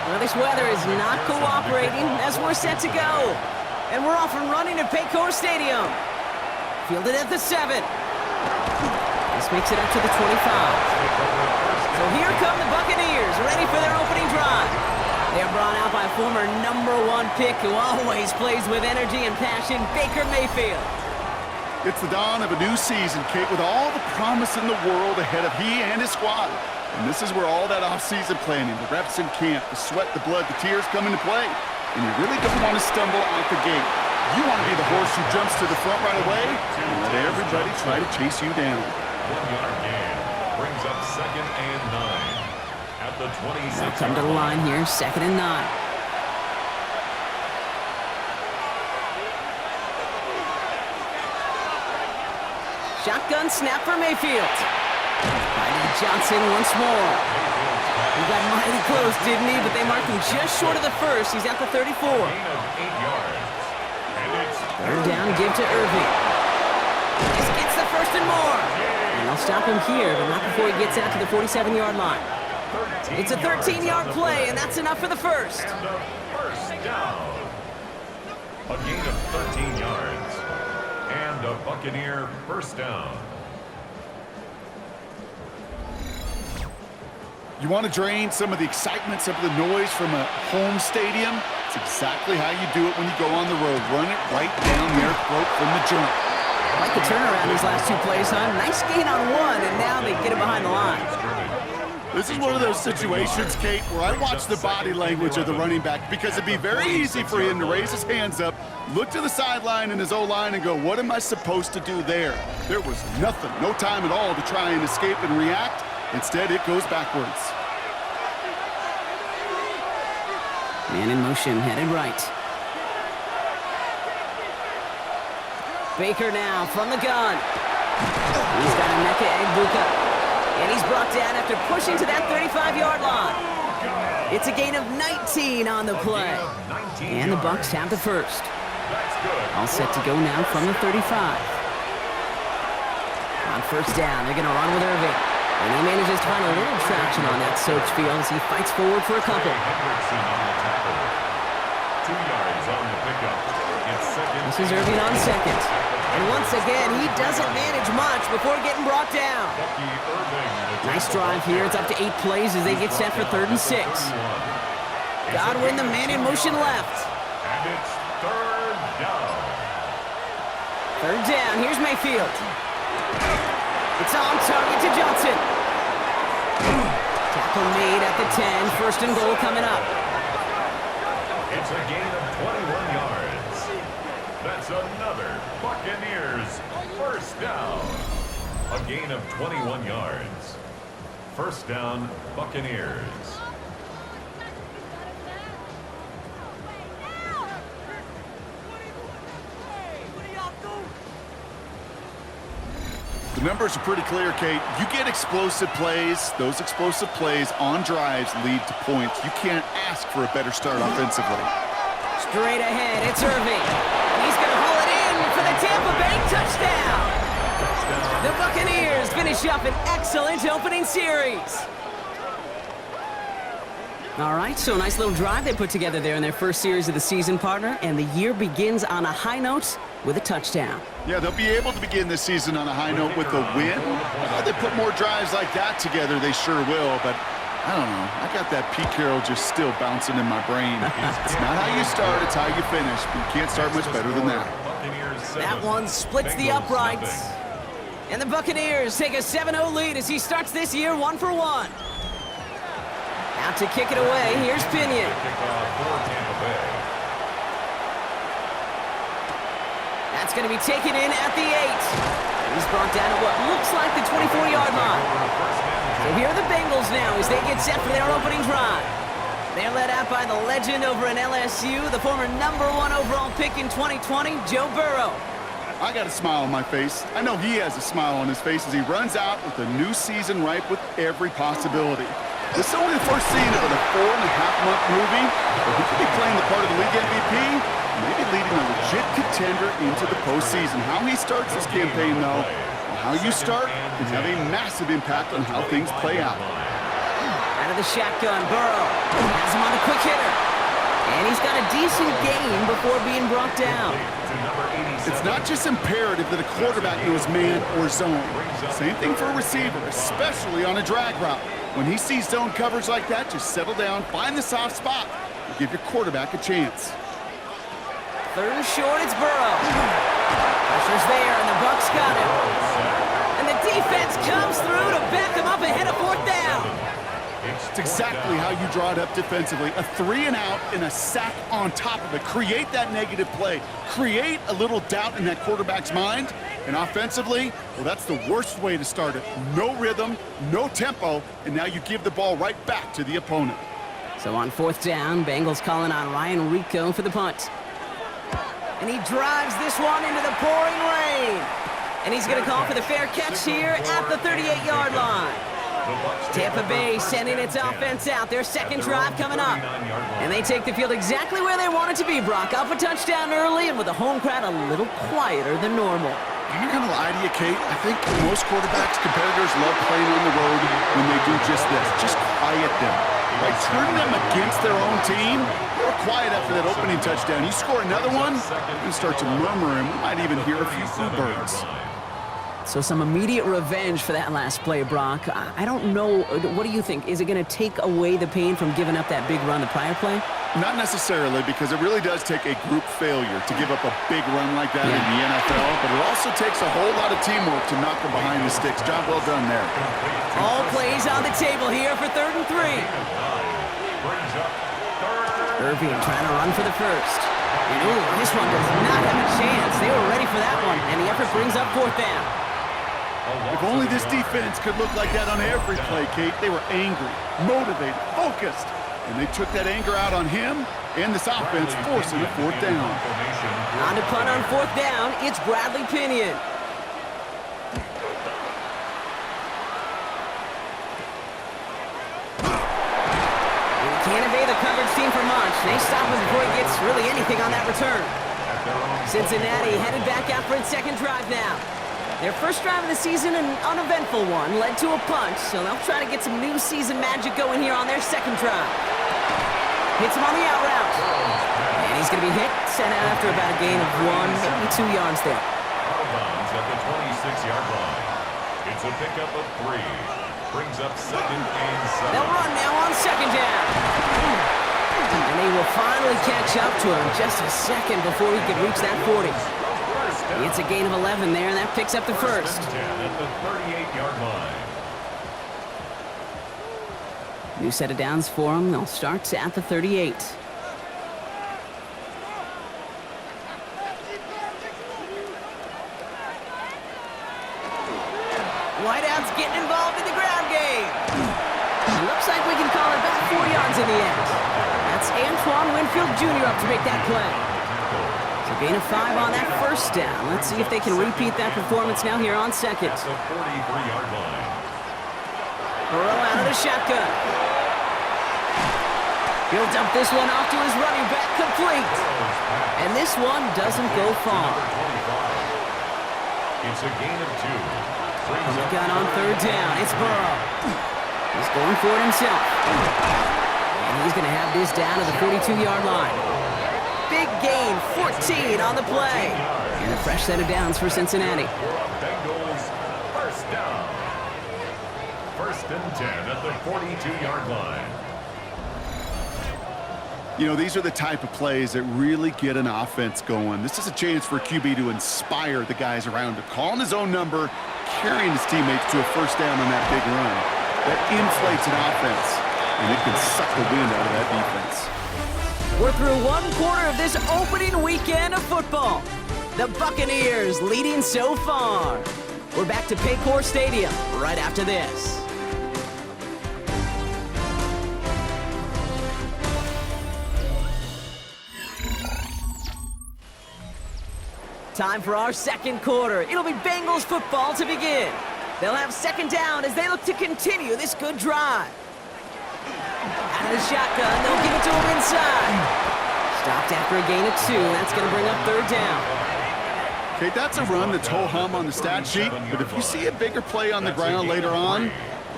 Well, this weather is not cooperating as we're set to go. And we're off and running at Paycor Stadium. Fielded at the 7. This makes it up to the 25. So here come the Buccaneers, ready for their opening drive. They're brought out by former #1 pick who always plays with energy and passion, Baker Mayfield. It's the dawn of a new season, Kate, with all the promise in the world ahead of he and his squad. And this is where all that off-season planning, the reps in camp, the sweat, the blood, the tears come into play. And you really don't want to stumble out the gate. You want to be the horse who jumps to the front right away and let everybody try to chase you down. 1-yard gain brings up 2nd and 9 at the 26. Come to the line here, 2nd and 9. Shotgun snap for Mayfield. Finding Johnson once more. He got mighty close, didn't he? But they marked him just short of the first. He's at the 34. Gain of 8 yards. And it's 3rd down, give to Irving. This gets the 1st and more. And they'll stop him here, but not before he gets out to the 47-yard line. It's a 13-yard play, and that's enough for the first. And a first down. A gain of 13 yards. And a Buccaneer first down. You want to drain some of the excitement, some of the noise from a home stadium? It's exactly how you do it when you go on the road. Run it right down their throat from the jump. Like the turnaround these last 2 plays, huh? Nice gain on 1, and now they get it behind the line. This is one of those situations, Kate, where I watch the body language of the running back because it'd be very easy for him to raise his hands up, look to the sideline in his O-line and go, what am I supposed to do there? There was nothing, no time at all to try and escape and react. Instead, it goes backwards. Man in motion, headed right. Baker now from the gun. He's got Emeka Egbuka. And he's brought down after pushing to that 35-yard line. It's a gain of 19 on the play. And the Bucs have the first. All set to go now from the 35. On 1st down, they're going to run with Irving. And he manages to find a little traction on that search field as he fights forward for a couple. 2 yards on the pickup. It's 2nd. This is Irving on 2nd. And once again, he doesn't manage much before getting brought down. Nice drive here. It's up to 8 plays as they get set for 3rd and 6. Godwin, the man in motion left. And it's 3rd down. 3rd down. Here's Mayfield. It's on target to Johnson. Tackle made at the 10. 1st and goal coming up. It's a gain of 21 yards. That's another Buccaneers first down. A gain of 21 yards. First down, Buccaneers. The numbers are pretty clear, Kate. You get explosive plays. Those explosive plays on drives lead to points. You can't ask for a better start offensively. Straight ahead, it's Irving. He's going to haul it in for the Tampa Bay touchdown. The Buccaneers finish up an excellent opening series. All right, so a nice little drive they put together there in their first series of the season, partner, and the year begins on a high note with a touchdown. Yeah, they'll be able to begin this season on a high note with a win. They put more drives like that together, they sure will, but I don't know. I got that Pete Carroll just still bouncing in my brain. It's not how you start, it's how you finish, but you can't start much better than that. That one splits the uprights. And the Buccaneers take a 7-0 lead as he starts this year 1 for 1. Out to kick it away, here's Pinion. That's going to be taken in at the 8. He's brought down at what looks like the 24-yard line. So here are the Bengals now as they get set for their opening drive. They're led out by the legend over in LSU, the former #1 overall pick in 2020, Joe Burrow. I got a smile on my face. I know he has a smile on his face as he runs out with a new season ripe with every possibility. This is only the first scene of a 4.5-month movie, but he could be playing the part of the league MVP, maybe leading a legit contender into the postseason. How he starts this campaign, though, and how you start can have a massive impact on how things play out. Out of the shotgun, Burrow has him on a quick quick hitter. And he's got a decent gain before being brought down. It's not just imperative that a quarterback knows man or zone. Same thing for a receiver, especially on a drag route. When he sees zone coverage like that, just settle down, find the soft spot, and give your quarterback a chance. 3rd and short, it's Burrow. Pressure's there, and the Bucs got him. And the defense comes through to back him up ahead of 4th down. It's exactly how you draw it up defensively. A 3-and-out and a sack on top of it. Create that negative play. Create a little doubt in that quarterback's mind. And offensively, well, that's the worst way to start it. No rhythm, no tempo, and now you give the ball right back to the opponent. So on 4th down, Bengals calling on Ryan Rico for the punt. And he drives this one into the pouring rain. And he's going to call for the fair catch here at the 38-yard line. Tampa Bay sending its offense out. Their second drive coming up. And they take the field exactly where they want it to be, Brock. Up a touchdown early and with the home crowd a little quieter than normal. I'm not going to lie to you, Kate. I think most quarterbacks, competitors love playing on the road when they do just this. Just quiet them. Like turn them against their own team. They were quiet after that opening touchdown. You score another one, you start to murmur, and we might even hear a few birds. So some immediate revenge for that last play, Brock. I don't know. What do you think? Is it going to take away the pain from giving up that big run the prior play? Not necessarily, because it really does take a group failure to give up a big run like that in the NFL, but it also takes a whole lot of teamwork to knock them behind the sticks. Job well done there. All plays on the table here for 3rd and 3. Irving trying to run for the first. And ooh, this one does not have a chance. They were ready for that one, and the effort brings up 4th down. If only this defense could look like that on every play, Kate. They were angry, motivated, focused. And they took that anger out on him and this offense, forcing a 4th down. On to punt on 4th down, it's Bradley Pinion. And he can't evade the coverage team for much. They stop him before he gets really anything on that return. Cincinnati headed back out for its second drive now. Their first drive of the season, an uneventful one, led to a punt, so they'll try to get some new season magic going here on their second drive. Hits him on the out route. And he's going to be hit, sent out after about a gain of 1, maybe 2 yards there. Out of bounds at the 26-yard line. It's a pickup of 3. Brings up 2nd and 7. They'll run now on 2nd down. And they will finally catch up to him just a second before he could reach that 40. It's a gain of 11 there, and that picks up the first. 10 at the 38-yard line. New set of downs for them. They'll start at the 38. Whiteout's getting involved in the ground game. Looks like we can call it about 4 yards in the end. That's Antoine Winfield Jr. up to make that play. So gain of 5 on that first down. Let's see if they can repeat that performance now here on second. At the 43-yard line. Burrow out of the shotgun. He'll dump this one off to his running back, complete. And this one doesn't go far. It's a gain of 2. He got on 3rd down. It's Burrow. He's going for it himself. And he's going to have this down to the 42-yard line. Big gain, 14 on the play. And a fresh set of downs for Cincinnati. Bengals first down. 1st and 10 at the 42-yard line. You know, these are the type of plays that really get an offense going. This is a chance for a QB to inspire the guys around him. Calling his own number, carrying his teammates to a first down on that big run. That inflates an offense, and it can suck the wind out of that defense. We're through 1 quarter of this opening weekend of football. The Buccaneers leading so far. We're back to Paycor Stadium right after this. Time for our second quarter. It'll be Bengals football to begin. They'll have 2nd down as they look to continue this good drive. Out of the shotgun, they'll give it to him inside. Stopped after a gain of 2. That's going to bring up 3rd down. Okay, that's a run that's ho-hum on the stat sheet, but if you see a bigger play on the ground later on,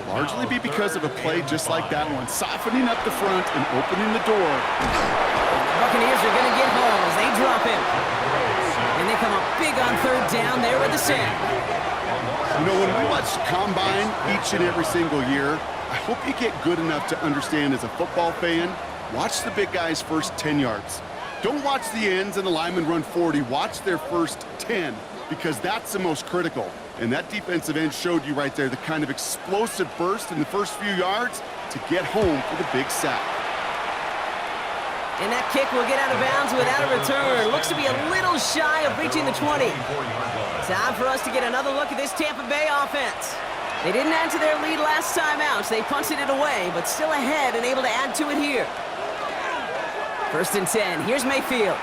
Largely be because of a play just like that one, softening up the front and opening the door. Buccaneers are going to get home as they drop him. And they come up big on third down there with the sack. You know, when we watch Combine each and every single year, I hope you get good enough to understand as a football fan, watch the big guys' first 10 yards. Don't watch the ends and the linemen run 40. Watch their first 10, because that's the most critical. And that defensive end showed you right there the kind of explosive burst in the first few yards to get home for the big sack. And that kick will get out of bounds without a return. Looks to be a little shy of reaching the 20. Time for us to get another look at this Tampa Bay offense. They didn't add to their lead last time out, so they punted it away, but still ahead and able to add to it here. First and 10. Here's Mayfield.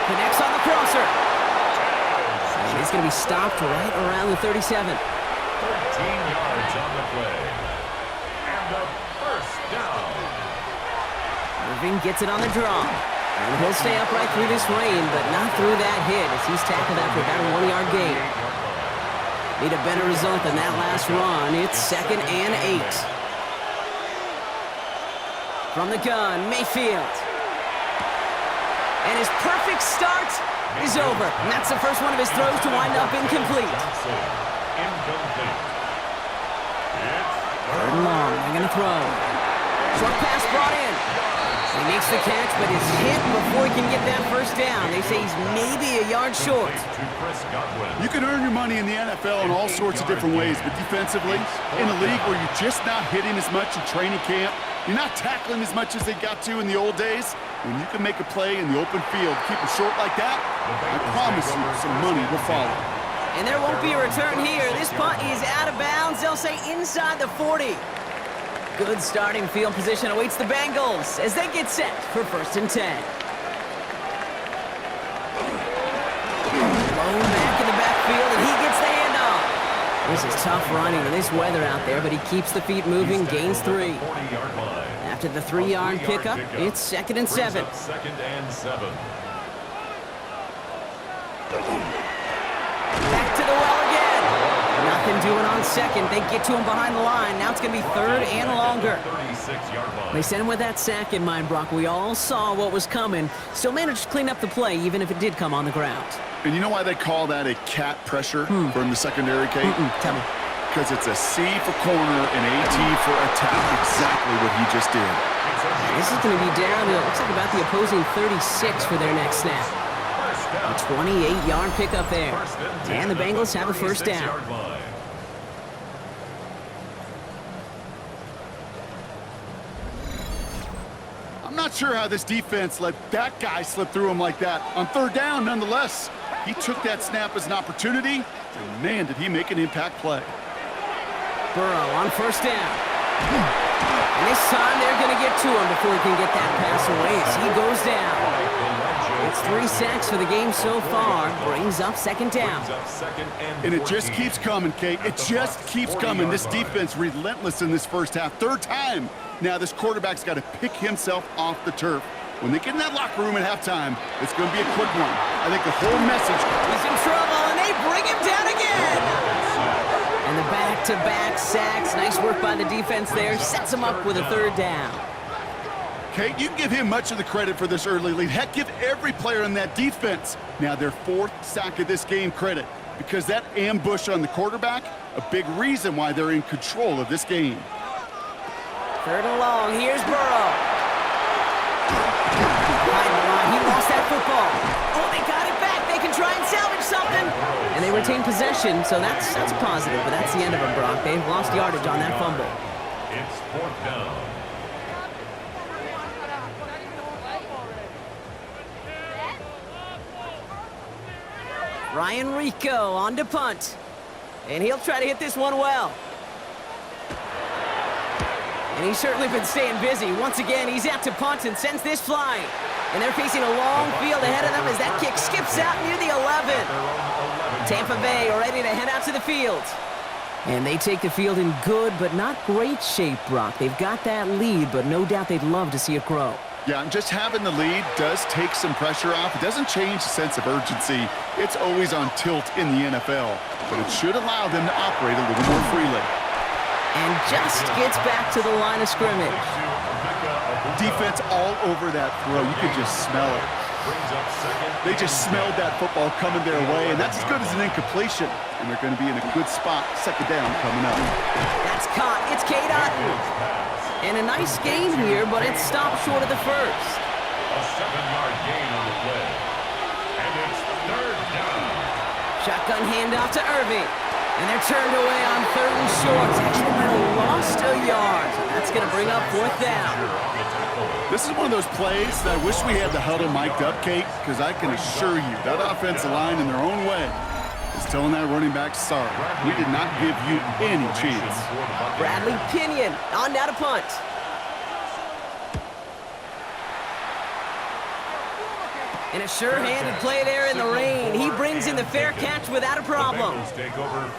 Connects on the crosser. And he's going to be stopped right around the 37. 13 yards on the play. And a first down. Irving gets it on the draw. And he'll stay upright through this rain, but not through that hit as he's tackled after about a 1-yard gain. Need a better result than that last run. It's 2nd and 8. From the gun, Mayfield. And his perfect start is over. And that's the first one of his throws to wind up incomplete. Incomplete. Third and long, they're going to throw. Short pass brought in. He makes the catch, but is hit before he can get that first down. They say he's maybe a yard short. You can earn your money in the NFL in all sorts of different ways, but defensively, in a league where you're just not hitting as much in training camp, you're not tackling as much as they got to in the old days, when you can make a play in the open field, keep it short like that, I promise you some money will follow. And there won't be a return here. This punt is out of bounds. They'll say inside the 40. Good starting field position awaits the Bengals as they get set for 1st and 10. Blown back in the backfield, and he gets the handoff. This is tough running in this weather out there, but he keeps the feet moving, gains 3. After the 3-yard pickup, it's 2nd and 7. 2nd and 7. Back to the well again. Nothing doing on 2nd. They get to him behind the line. Now it's going to be 3rd and longer. 36-yard line. They sent him with that sack in mind, Brock. We all saw what was coming. Still managed to clean up the play, even if it did come on the ground. And you know why they call that a cat pressure from the secondary, Kate? Tell me. Because it's a C for corner and a T for attack. Exactly what he just did. This is going to be down to, it looks like about the opposing 36 for their next snap. A 28-yard pickup there. And the Bengals have a first down. I'm not sure how this defense let that guy slip through him like that. On 3rd down, nonetheless, he took that snap as an opportunity, and man, did he make an impact play. Burrow on 1st down. And this time they're going to get to him before he can get that pass away as he goes down. It's 3 sacks for the game so far. Brings up 2nd down. And it just keeps coming, Kate. It just keeps coming. This defense relentless in this first half. 3rd time. Now this quarterback's got to pick himself off the turf. When they get in that locker room at halftime, it's going to be a quick one. I think the whole message... He's in trouble, and they bring him down again. And the back-to-back sacks. Nice work by the defense there. Sets him up with a 3rd down. Kate, you can give him much of the credit for this early lead. Heck, give every player in that defense now their 4th sack of this game credit, because that ambush on the quarterback, a big reason why they're in control of this game. 3rd and long. Here's Burrow. He lost that football. Oh, they got it back. They can try and salvage something. And they retain possession, so that's positive, but that's the end of it, Brock. They've lost yardage on that fumble. It's 4th down. Ryan Rico on to punt. And he'll try to hit this one well. And he's certainly been staying busy. Once again, he's out to punt and sends this flying. And they're facing a long field ahead of them as that kick skips out near the 11. Tampa Bay are ready to head out to the field. And they take the field in good but not great shape, Brock. They've got that lead, but no doubt they'd love to see it grow. Yeah, and just having the lead does take some pressure off. It doesn't change the sense of urgency. It's always on tilt in the NFL, but it should allow them to operate a little more freely. And just gets back to the line of scrimmage. Defense all over that throw. You could just smell it. They just smelled that football coming their way, and that's as good as an incompletion. And they're going to be in a good spot. Second down coming up. That's caught. It's Cade Otton. And a nice gain here, but it's stopped short of the first. A 7-yard gain on the play. And it's third down. Shotgun handoff to Irving. And they're turned away on third and short. Actually might have lost a yard. So that's going to bring up fourth down. This is one of those plays that I wish we had the huddle mic'd up, Kate, because I can assure you that offensive line in their own way is telling that running back, sorry, we did not give you any chance. Bradley Pinion on now to punt. And a sure-handed play there in the rain. He brings in the fair catch without a problem.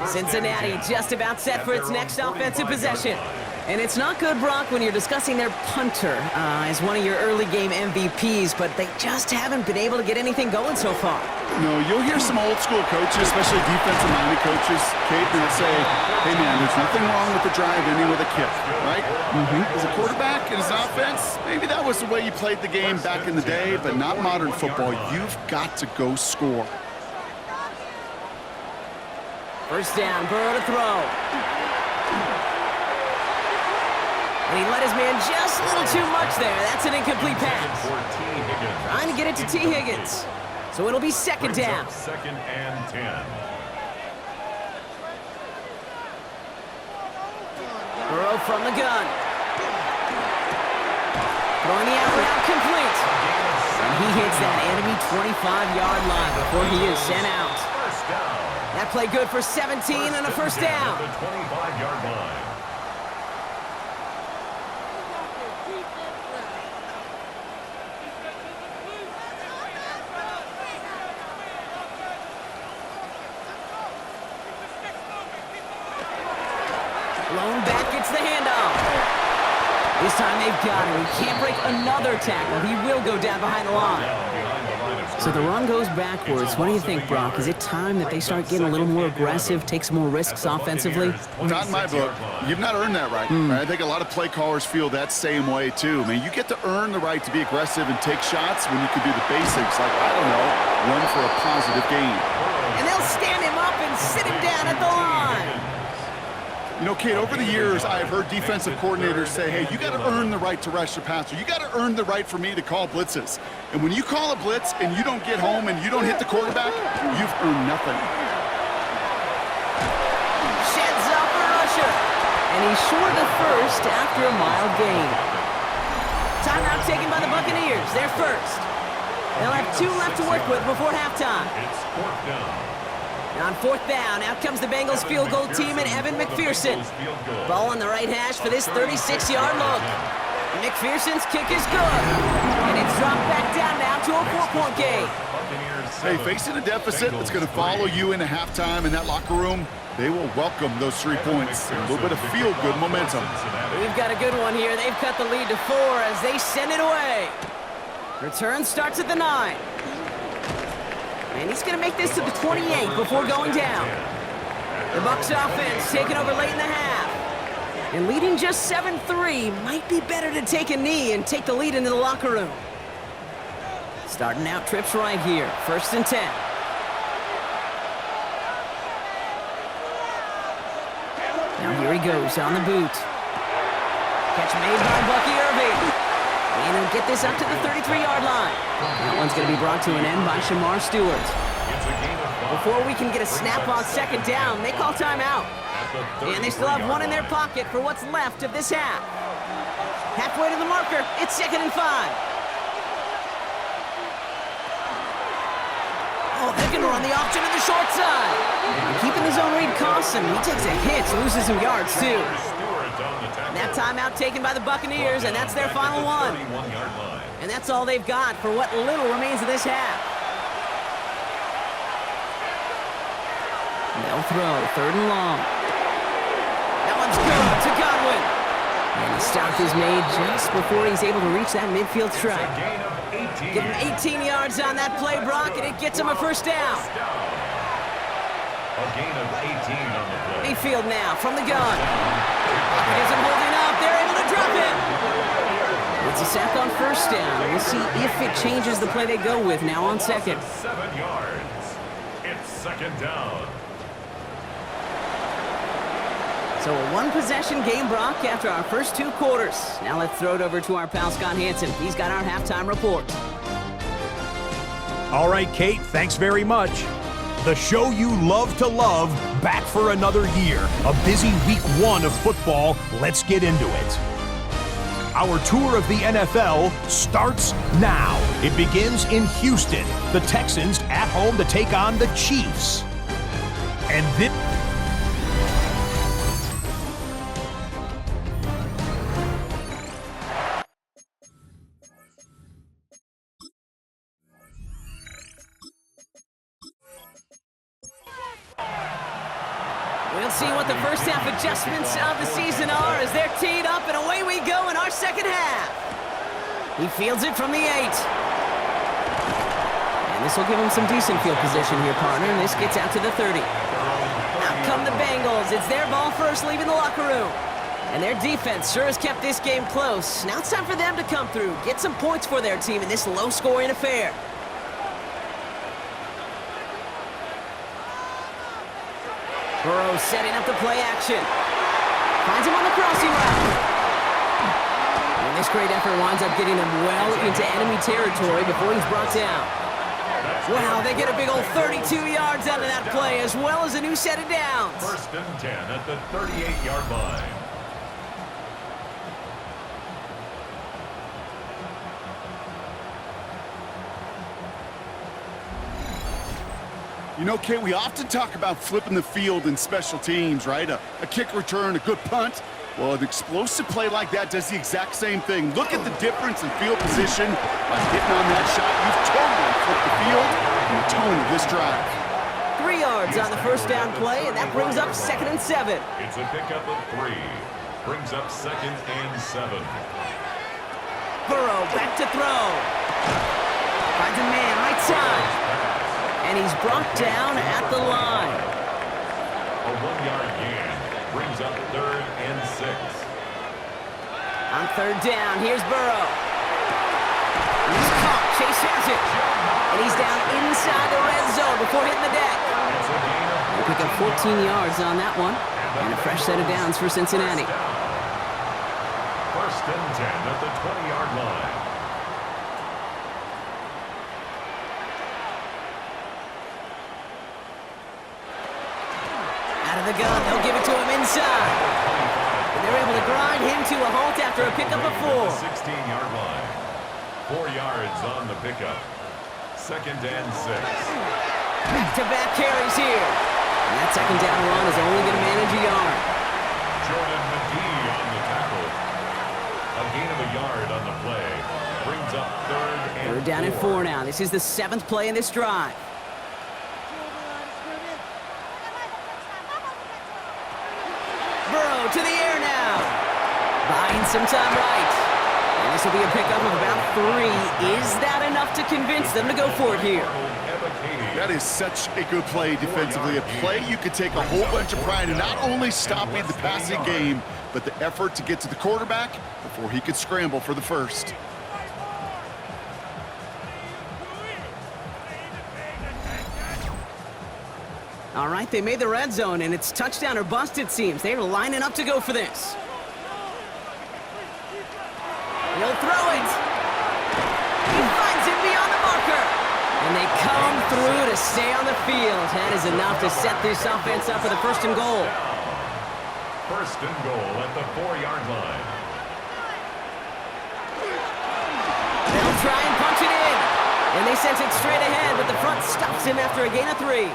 Cincinnati just about set for its next offensive possession. And it's not good, Brock, when you're discussing their punter as one of your early game MVPs, but they just haven't been able to get anything going so far. No, you'll hear some old school coaches, especially defensive-minded coaches, Kate, they'll say, hey, man, there's nothing wrong with the drive ending with a kick, right? As a quarterback in his offense, maybe that was the way you played the game back in the day, but not modern football. You've got to go score. First down, Burrow to throw. And he let his man just a little too much there. That's an incomplete pass. Trying to get it to T. Higgins. So it'll be second down. Second and 10. Burrow from the gun. Throwing the out route complete. And he hits that enemy 25-yard line before he is sent out. That play good for 17 and a first down. The 25-yard line. Lone back gets the handoff. This time they've got him. He can't break another tackle. He will go down behind the line. So the run goes backwards. What do you think, Brock? Is it time that they start getting a little more aggressive, take some more risks offensively? Not in my book. You've not earned that right. I think a lot of play callers feel that same way, too. I mean, you get to earn the right to be aggressive and take shots when you can do the basics, like, I don't know, run for a positive gain. And they'll stand him up and sit him down at the line. You know, Kate, over the years, I've heard defensive coordinators say, hey, you got to earn the right to rush your passer. You got to earn the right for me to call blitzes. And when you call a blitz and you don't get home and you don't hit the quarterback, you've earned nothing. Sheds up for Usher. And he's short of the first after a mild gain. Timeout taken by the Buccaneers. They're first. They'll have 2 left to work with before halftime. It's fourth down. And on fourth down, out comes the Bengals field goal team and Evan McPherson. Ball on the right hash for this 36-yard look. McPherson's kick is good. And it's dropped back down now to a 4-point game. Hey, facing a deficit that's going to follow you into halftime in that locker room, they will welcome those 3 points. A little bit of feel-good momentum. We've got a good one here. They've cut the lead to 4 as they send it away. Return starts at the 9. And he's going to make this to the 28 before going down. The Bucs offense taking over late in the half. And leading just 7-3, might be better to take a knee and take the lead into the locker room. Starting out trips right here. First and 10. Now here he goes on the boot. Catch made by Bucky Irving. And he'll get this up to the 33-yard line. That one's going to be brought to an end by Shamar Stewart. Before we can get a snap on second down, they call timeout. And they still have 1 in their pocket for what's left of this half. Halfway to the marker, it's 2nd and 5. Oh, they're going to run the option to the short side. And keeping his own read costs him. He takes a hit, loses some yards too. And that timeout taken by the Buccaneers, and that's their final one. And that's all they've got for what little remains of this half. They'll throw, 3rd and long. That one's good to Godwin. And the stop is made just before he's able to reach that midfield strike. Give him 18 yards on that play, Brock, and it gets him a first down. A gain of 18 on the play. Mayfield now from the gun. pocket isn't holding up. They're able to drop it. It's a sack on first down. We'll see if it changes the play they go with now on second. 7 yards. It's second down. So a one-possession game, Brock, after our first 2 quarters. Now let's throw it over to our pal Scott Hansen. He's got our halftime report. All right, Kate, thanks very much. The show you love to love, back for another year. A busy week 1 of football. Let's get into it. Our tour of the NFL starts now. It begins in Houston. The Texans at home to take on the Chiefs. And this... We'll see what the first half adjustments of the season are as they're teed up, and away we go in our second half. He fields it from the 8. And this will give him some decent field position here, partner, and this gets out to the 30. Out come the Bengals. It's their ball first, leaving the locker room. And their defense sure has kept this game close. Now it's time for them to come through, get some points for their team in this low-scoring affair. Burrow setting up the play action. Finds him on the crossing route. And this great effort winds up getting him well into enemy territory before he's brought down. Wow, they get a big old 32 yards out of that play, as well as a new set of downs. First and 10 at the 38-yard line. You know, Kate, we often talk about flipping the field in special teams, right? A kick return, a good punt. Well, an explosive play like that does the exact same thing. Look at the difference in field position by hitting on that shot. You've totally flipped the field and the tone of this drive. 3 yards on the first down play, and that brings up 2nd and 7. It's a pickup of 3. Brings up 2nd and 7. Burrow back to throw. Finds a man right side. And he's brought down at the line. A 1-yard gain brings up 3rd and 6. On 3rd down, here's Burrow. He's caught. Chase has it. And he's down inside the red zone before hitting the deck. They pick up 14 yards on that one. And a fresh set of downs for Cincinnati. First and 10 at the 20-yard line. The gun, they'll give it to him inside. And they're able to grind him to a halt after a pickup of 4. 16-yard line. 4 yards on the pickup. 2nd and 6. Back-to-back carries here. And that 2nd down run is only going to manage a yard. Jordan McGee on the tackle. A gain of a yard on the play. Brings up 3rd and 4. They're down at 4 now. This is the 7th play in this drive. Burrow to the air now. Buying some time right. And this will be a pickup of about 3. Is that enough to convince them to go for it here? That is such a good play defensively. A play you could take a whole bunch of pride in not only stopping the passing game, but the effort to get to the quarterback before he could scramble for the first. All right, they made the red zone, and it's touchdown or bust, it seems. They're lining up to go for this. He'll throw it. He finds it beyond the marker. And they come through to stay on the field. That is enough to set this offense up for the 1st and goal. 1st and goal at the 4-yard line. They'll try and punch it in. And they sent it straight ahead, but the front stops him after a gain of 3.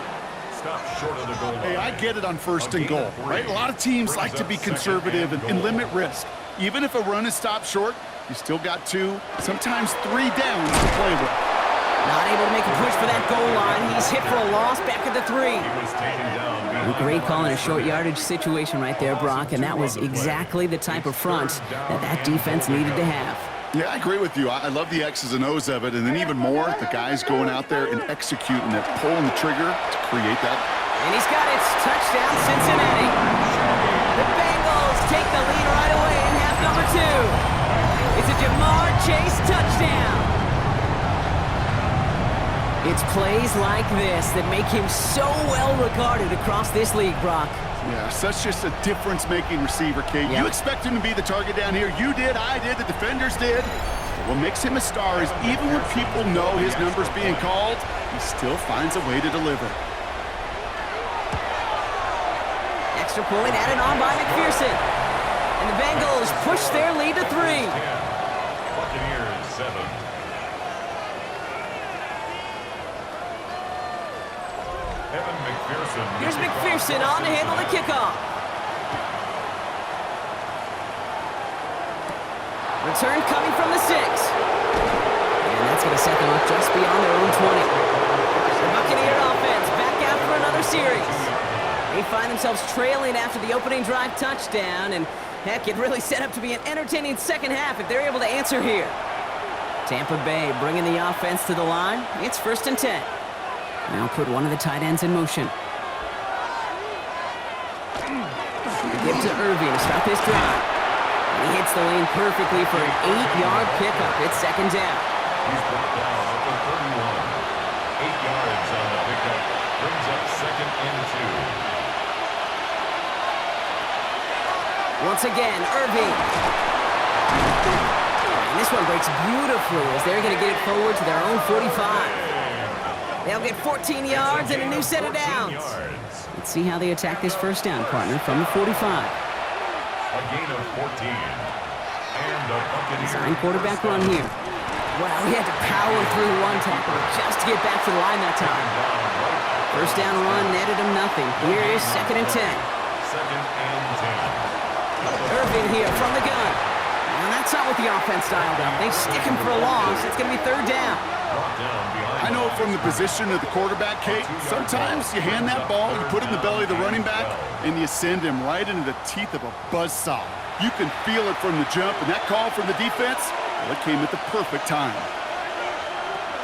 Stopped short of the goal line. Hey, I get it on 1st and goal, right? A lot of teams like to be conservative and limit risk. Even if a run is stopped short, you still got 2, sometimes 3 downs to play with. Not able to make a push for that goal line. He's hit for a loss back at the 3. He was taken down. Great call in a short yardage situation right there, Brock, and that was exactly the type of front that defense needed to have. Yeah, I agree with you. I love the X's and O's of it, and then even more, the guys going out there and executing that, pulling the trigger to create that. And he's got it. Touchdown, Cincinnati. The Bengals take the lead right away in half number 2. It's a Jamar Chase touchdown. It's plays like this that make him so well regarded across this league, Brock. Yeah, such just a difference-making receiver, Kate. Yep. You expect him to be the target down here. You did, I did, the defenders did. What makes him a star is even when people know his number's being called, he still finds a way to deliver. Extra point added on by McPherson. And the Bengals push their lead to 3. Buccaneers 7. Here's McPherson on to handle the kickoff. Return coming from the 6. And that's going to set them up just beyond their own 20. The Buccaneer offense back out for another series. They find themselves trailing after the opening drive touchdown, and heck, it really set up to be an entertaining second half if they're able to answer here. Tampa Bay bringing the offense to the line. It's 1st and 10. Now put one of the tight ends in motion. Give to Irving to start this drive. And he hits the lane perfectly for an 8-yard pickup. It's 2nd down. He's brought down at the 31. 8 yards on the pickup. Brings up 2nd and 2. Once again, Irving. And this one breaks beautifully as they're going to get it forward to their own 45. They'll get 14 yards and a new set of downs. Let's see how they attack this first down, partner, from the 45. A gain of 14. And a Buccaneers. Design quarterback run here. Wow, he had to power through one tackle just to get back to the line that time. First down run netted him nothing. Here is 2nd and 10. 2nd and 10. Irving here from the gun. And that's not what the offense dialed up. They stick him for a loss. It's going to be 3rd down. I know from the position of the quarterback, Kate, sometimes you hand that ball, you put it in the belly of the running back, and you send him right into the teeth of a buzzsaw. You can feel it from the jump, and that call from the defense, well, it came at the perfect time.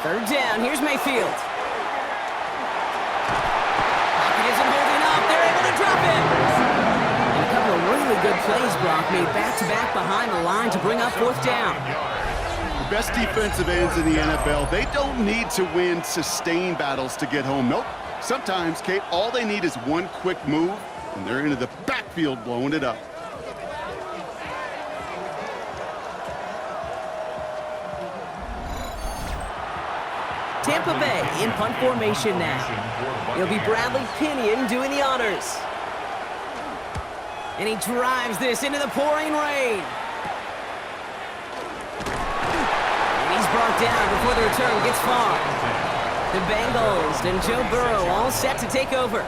3rd down. Here's Mayfield. Pocket isn't holding up. They're able to drop him. And a couple of really good plays, Brock, made back-to-back behind the line to bring up 4th down. The best defensive ends in the NFL, they don't need to win sustained battles to get home. Nope. Sometimes, Kate, all they need is one quick move, and they're into the backfield blowing it up. Tampa Bay in punt formation now. It'll be Bradley Pinion doing the honors. And he drives this into the pouring rain. Brought down before the return gets far. The Bengals and Joe Burrow all set to take over.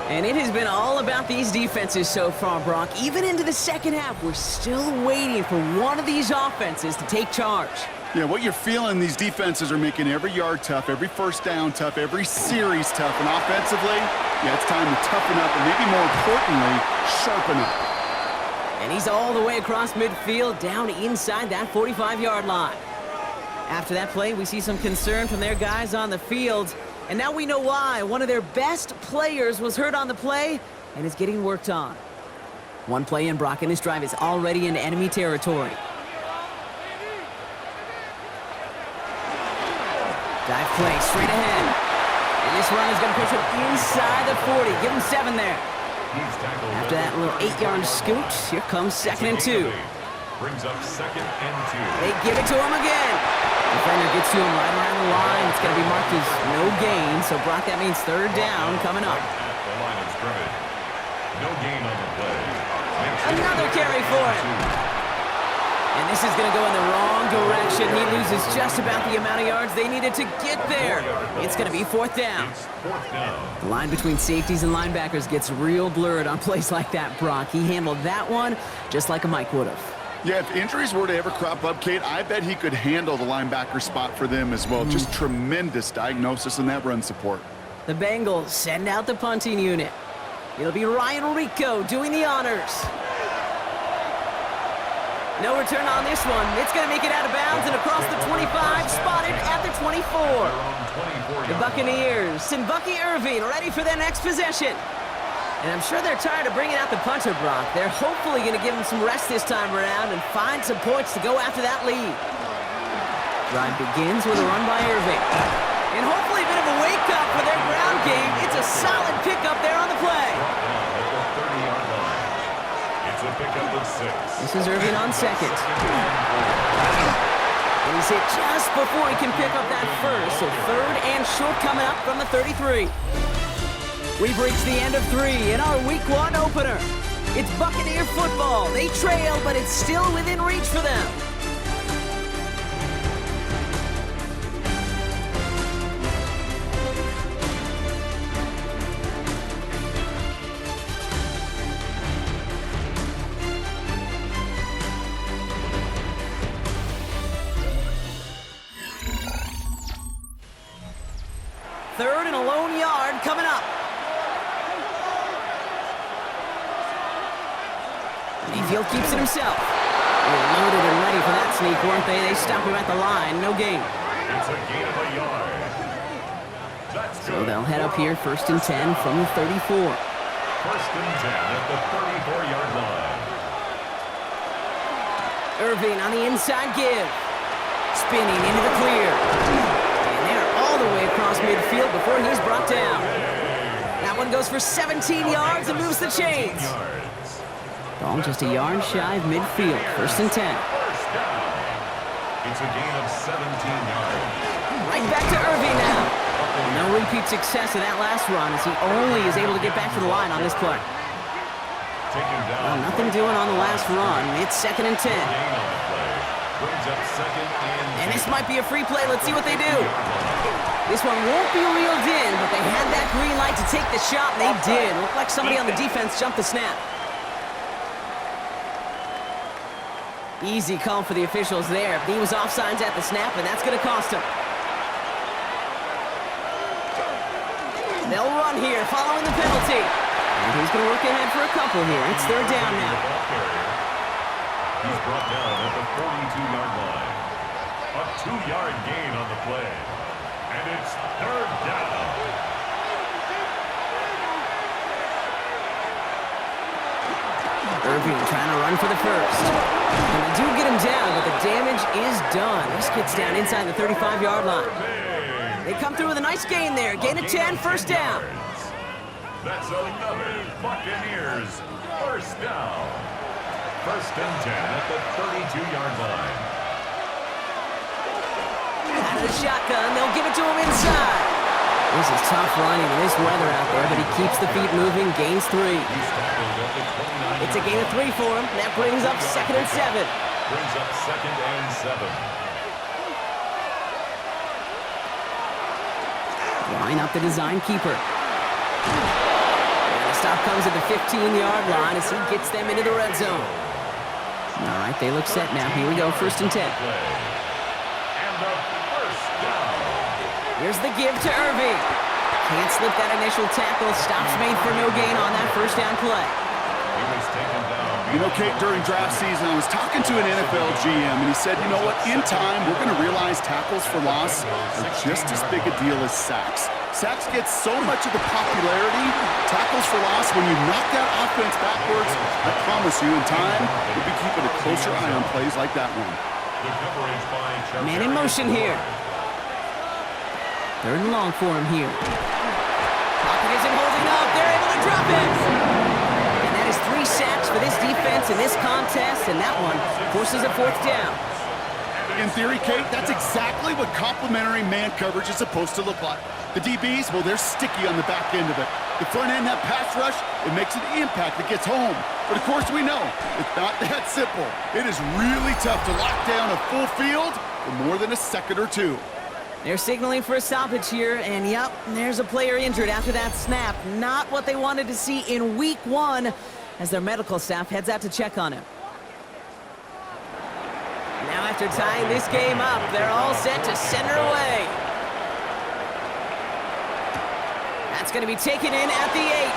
And it has been all about these defenses so far, Brock. Even into the second half, we're still waiting for one of these offenses to take charge. Yeah, what you're feeling, these defenses are making every yard tough, every first down tough, every series tough. And offensively, yeah, it's time to toughen up and maybe more importantly, sharpen up. And he's all the way across midfield, down inside that 45-yard line. After that play, we see some concern from their guys on the field. And now we know why. One of their best players was hurt on the play and is getting worked on. One play in, Brock, and this drive is already into enemy territory. Dive play straight ahead. And this run is going to push him inside the 40. Give him 7 there. After that little 8-yard scoot, here comes 2nd and 2. Brings up 2nd and 2. They give it to him again. Defender gets to him right around the line. It's going to be marked as no gain. So, Brock, that means 3rd down coming up. The line of scrimmage. No gain on the play. Another carry for him. And this is going to go in the wrong direction. He loses just about the amount of yards they needed to get there. It's going to be 4th down. It's 4th down. The line between safeties and linebackers gets real blurred on plays like that, Brock. He handled that one just like a Mike would have. Yeah, if injuries were to ever crop up, Kate, I bet he could handle the linebacker spot for them as well. Just tremendous diagnosis in that run support. The Bengals send out the punting unit. It'll be Ryan Rico doing the honors. No return on this one. It's going to make it out of bounds and across the 25, spotted at the 24. The Buccaneers and Bucky Irving ready for their next possession. And I'm sure they're tired of bringing out the punter, Brock. They're hopefully going to give him some rest this time around and find some points to go after that lead. Drive begins with a run by Irving. And hopefully a bit of a wake-up for their ground game. It's a solid pickup there on the play. At the 30-yard line. It's a pickup of 6. This is Irving on second. And he's hit just before he can pick up that first. So third and short coming up from the 33. We've reached the end of 3 in our Week 1 opener. It's Buccaneer football. They trail, but it's still within reach for them. Third and a lone yard coming up. Mayfield keeps it himself. They're loaded and ready for that sneak, weren't they? They stop him at the line. No gain. It's a gain of a yard. That's good. So they'll head up here first and 10 from the 34. First and 10 at the 34-yard line. Irving on the inside give. Spinning into the clear. And they're all the way across midfield before he's brought down. That one goes for 17 yards and moves the chains. Ball just a yard shy of midfield. First and 10. First down. It's a gain of 17 yards. Right back to Irving now. No repeat success of that last run as he only is able to get back to the line on this play. Taken down. Well, nothing doing on the last run. It's second and 10. Gain on the play. Brings up second And this might be a free play. Let's see what they do. This one won't be reeled in, but they had that green light to take the shot, and they did. Looked like somebody on the defense jumped the snap. Easy call for the officials there. He was offsides at the snap, and that's going to cost him. They'll run here following the penalty. And he's going to look ahead for a couple here. It's third down now. He's brought down at the 42-yard line. A 2-yard gain on the play. And it's third down. Irving trying to run for the first. And they do get him down, but the damage is done. This gets down inside the 35-yard line. They come through with a nice gain there. Gain of 10, first down. That's another Buccaneers first down. First and 10 at the 32-yard line. Out of the shotgun, they'll give it to him inside. This is tough running in this weather out there, but he keeps the feet moving, gains 3. It's a gain of 3 for him. That brings up second and 7. Brings up second and 7. Line up the design keeper. And the stop comes at the 15-yard line as he gets them into the red zone. All right, they look set now. Here we go, first and 10. And the first down. Here's the give to Irving. Can't slip that initial tackle. Stops made for no gain on that first down play. He was taken down. You know, Kate, during draft season, I was talking to an NFL GM, and he said, you know what, in time, we're going to realize tackles for loss are just as big a deal as sacks. Sacks get so much of the popularity. Tackles for loss, when you knock that offense backwards, I promise you, in time, we'll be keeping a closer eye on plays like that one. The coverage by Man in motion here. Third and long for him here. Pocket isn't holding up. They're able to drop it. And that is 3 sacks for this defense in this contest, and that one forces a fourth down. In theory, Kate, that's exactly what complementary man coverage is supposed to look like. The DBs, well, they're sticky on the back end of it. The front end, that pass rush, it makes an impact that gets home. But of course, we know it's not that simple. It is really tough to lock down a full field for more than a second or two. They're signaling for a stoppage here, and yep, there's a player injured after that snap. Not what they wanted to see in week 1 as their medical staff heads out to check on him. Now after tying this game up, they're all set to send her away. That's going to be taken in at the 8.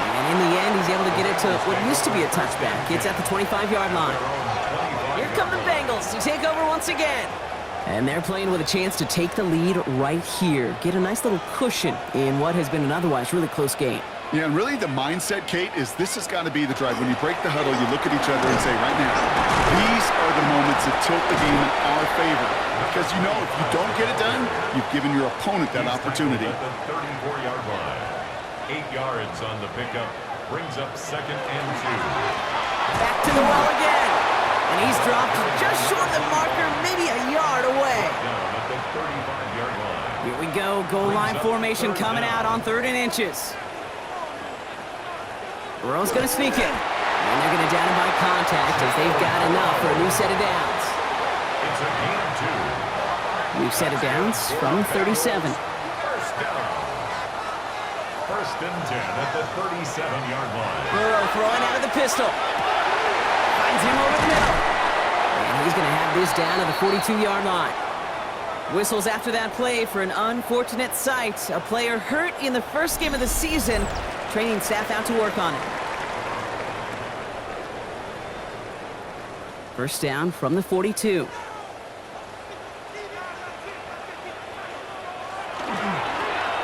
And in the end, he's able to get it to what used to be a touchback. It's at the 25-yard line. Here come the Bengals to take over once again. And they're playing with a chance to take the lead right here. Get a nice little cushion in what has been an otherwise really close game. Yeah, and really the mindset, Kate, is this has got to be the drive. When you break the huddle, you look at each other and say, right now, these are the moments that tilt the game in our favor. Because you know if you don't get it done, you've given your opponent that opportunity. At the 34-yard line. 8 yards on the pickup. Brings up 2nd and 2. Back to the well again. And he's dropped just short of the marker, maybe a yard away. Down at the 35-yard line. Here we go. Goal line formation coming out on 3rd and inches. Burrow's going to sneak it. And they're going to down him by contact as they've got enough for a new set of downs. It's a gain of 2. New set of downs from 37. First down. 1st and 10 at the 37-yard line. Burrow throwing out of the pistol. Finds him over the middle. And he's going to have this down to the 42-yard line. Whistles after that play for an unfortunate sight. A player hurt in the first game of the season. Training staff out to work on it. First down from the 42.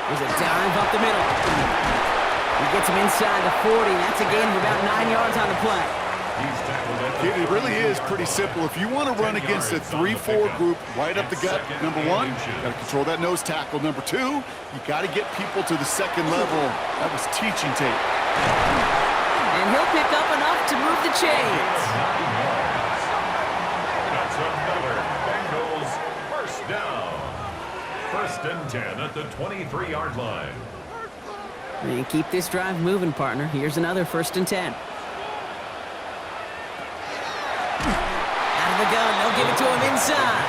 There's a dive up the middle. He gets him inside the 40. That's a gain of about 9 yards on the play. It really is pretty simple. If you want to run against a 3-4 group right up the gut, number one, you got to control that nose tackle. Number two, you got to get people to the second level. That was teaching tape. And he'll pick up enough to move the chains. That's another Bengals first down. 1st and 10 at the 23-yard line. And keep this drive moving, partner. Here's another 1st and 10. The gun, they'll give it to him inside.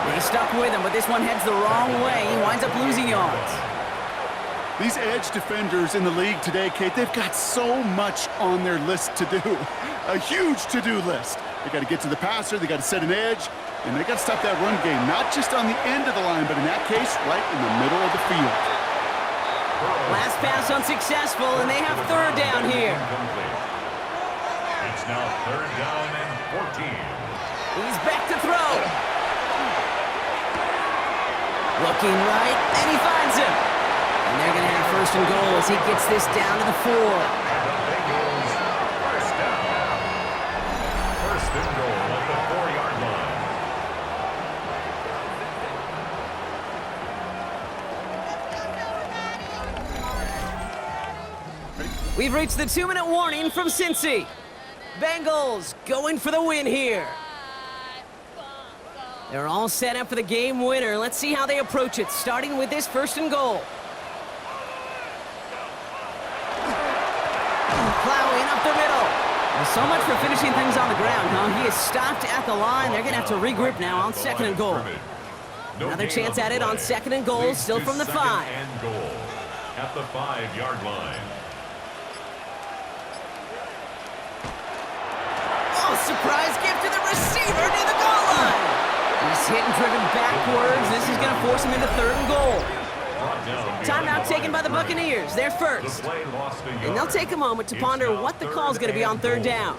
They stuck with him, but this one heads the wrong way. He winds up losing yards. These edge defenders in the league today, Kate, they've got so much on their list to do. A huge to-do list. They got to get to the passer, they got to set an edge, and they got to stop that run game, not just on the end of the line, but in that case, right in the middle of the field. Last pass unsuccessful, and they have 3rd down here. It's now 3rd down and 14. He's back to throw. Looking right, and he finds him. And they're going to have 1st and goal as he gets this down to the 4. Bengals first down. 1st and goal at the 4-yard line. We've reached the 2-minute warning from Cincy. Bengals going for the win here. They're all set up for the game winner. Let's see how they approach it, starting with this 1st and goal. Plowing up the middle. Well, so much for finishing things on the ground, huh? He is stopped at the line. They're going to have to regroup now on 2nd and goal. Another chance at it on 2nd and goal, still from the 5. 2nd and goal at the 5-yard line. Oh, surprise gift to the receiver near the goal line. He's hit and driven backwards. This is going to force him into 3rd and goal. Timeout taken by the Buccaneers. They're first. And they'll take a moment to ponder what the call is going to be on 3rd down.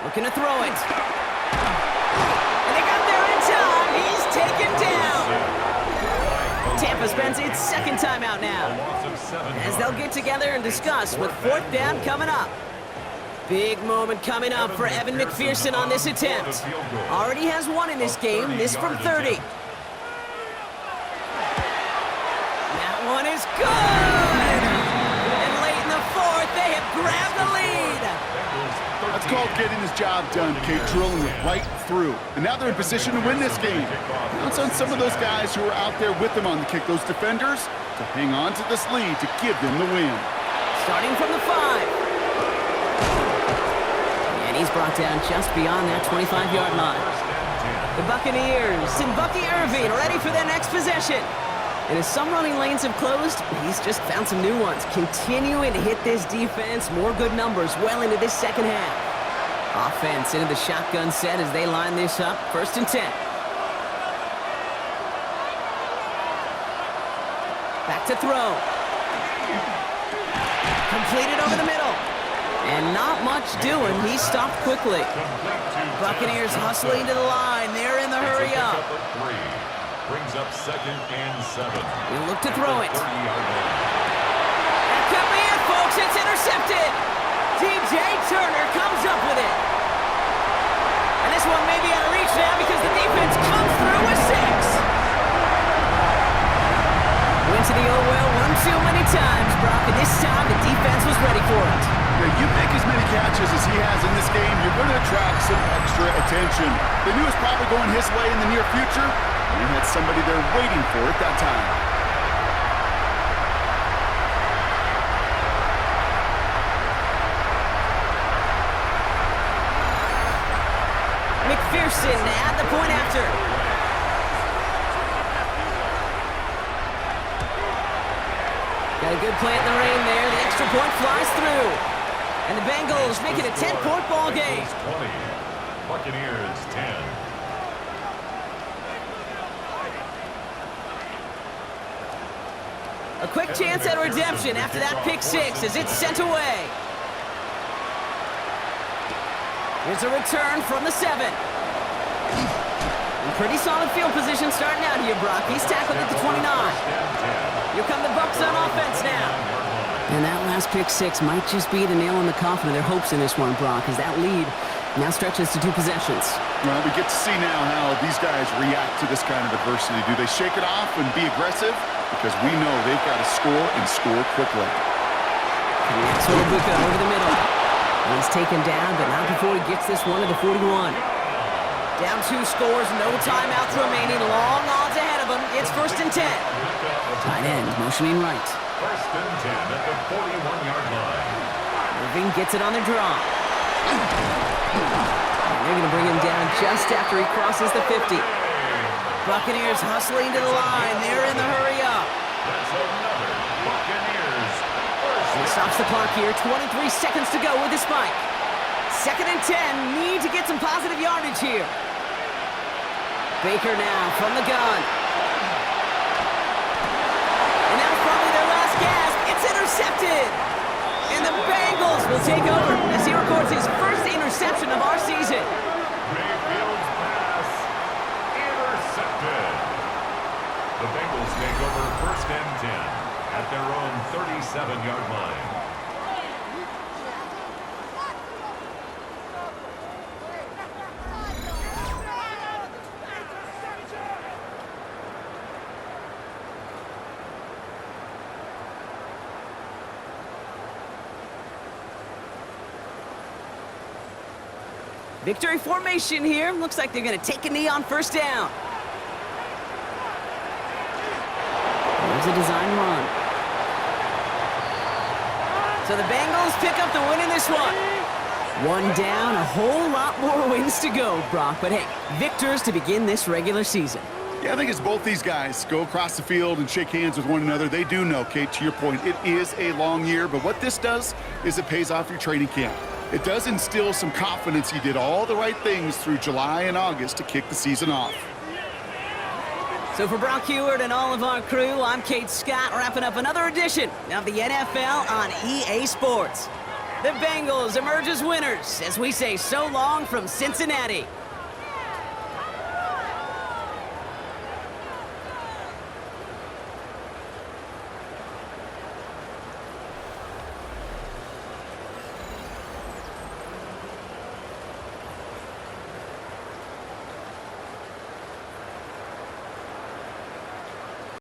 Looking to throw it. And they got there in time. He's taken down. Tampa spends its 2nd timeout now, as they'll get together and discuss with 4th down coming up. Big moment coming up for Evan McPherson on this attempt. Already has 1 in this game, this from 30. That one is good! And late in the 4th, they have grabbed the lead. That's called getting his job done, Kate, drilling it right through. And now they're in position to win this game. Now it's on some of those guys who are out there with them on the kick, those defenders, to hang on to this lead to give them the win. Starting from the 5. And he's brought down just beyond that 25-yard line. The Buccaneers and Bucky Irving ready for their next possession. And as some running lanes have closed, he's just found some new ones. Continuing to hit this defense, more good numbers well into this 2nd half. Offense into the shotgun set as they line this up. 1st and 10. Back to throw. Completed over the middle. And And not much doing. He stopped quickly. Buccaneers hustling to the line. They're in the hurry up. Brings up 2nd and 7. He'll look to throw it. 30-yard line. That could be it, folks. It's intercepted. DJ Turner comes up with it. And this one may be out of reach now because the defense comes through with 6. Went to the old well one too many times, Brock, and this time the defense was ready for it. Yeah, you make as many catches as he has in this game, you're going to attract some extra attention. They knew it was probably going his way in the near future, and he had somebody there waiting for it that time. McPherson at the point after. Got a good play in the rain there. The extra point flies through. And the Bengals make it a 10-point ball game. 20. Buccaneers 10. A quick chance at redemption after that pick 6 as it's sent away. Here's a return from the 7. Pretty solid field position starting out here, Brock. He's tackled at the 29. Here come the Bucs on offense now. And that last pick 6 might just be the nail in the coffin of their hopes in this one, Brock, as that lead now stretches to 2 possessions. Well, we get to see now how these guys react to this kind of adversity. Do they shake it off and be aggressive? Because we know they've got to score and score quickly. Maxwell Bucca over the middle. He's taken down, but not before he gets this one to the 41. Down 2 scores, no timeouts remaining. Long odds ahead of him. It's 1st and 10. Tight end motioning right. 1st and 10 at the 41-yard line. Irving gets it on the draw. They're going to bring him down just after he crosses the 50. Buccaneers hustling to the line. They're in the hurry up. That's another Buccaneers. And he stops the clock here. 23 seconds to go with the spike. 2nd and 10. Need to get some positive yardage here. Baker now from the gun. And that was probably their last gasp. It's intercepted. And the Bengals will take over as he records his first interception of our season. Mayfield's pass intercepted. The Bengals take over 1st and 10 at their own 37-yard line. Victory formation here. Looks like they're going to take a knee on 1st down. There's a design run. So the Bengals pick up the win in this one. 1 down, a whole lot more wins to go, Brock. But hey, victors to begin this regular season. Yeah, I think it's both these guys go across the field and shake hands with one another. They do know, Kate, to your point, it is a long year. But what this does is it pays off your training camp. It does instill some confidence he did all the right things through July and August to kick the season off. So for Brock Heward and all of our crew, I'm Kate Scott, wrapping up another edition of the NFL on EA Sports. The Bengals emerge as winners as we say so long from Cincinnati.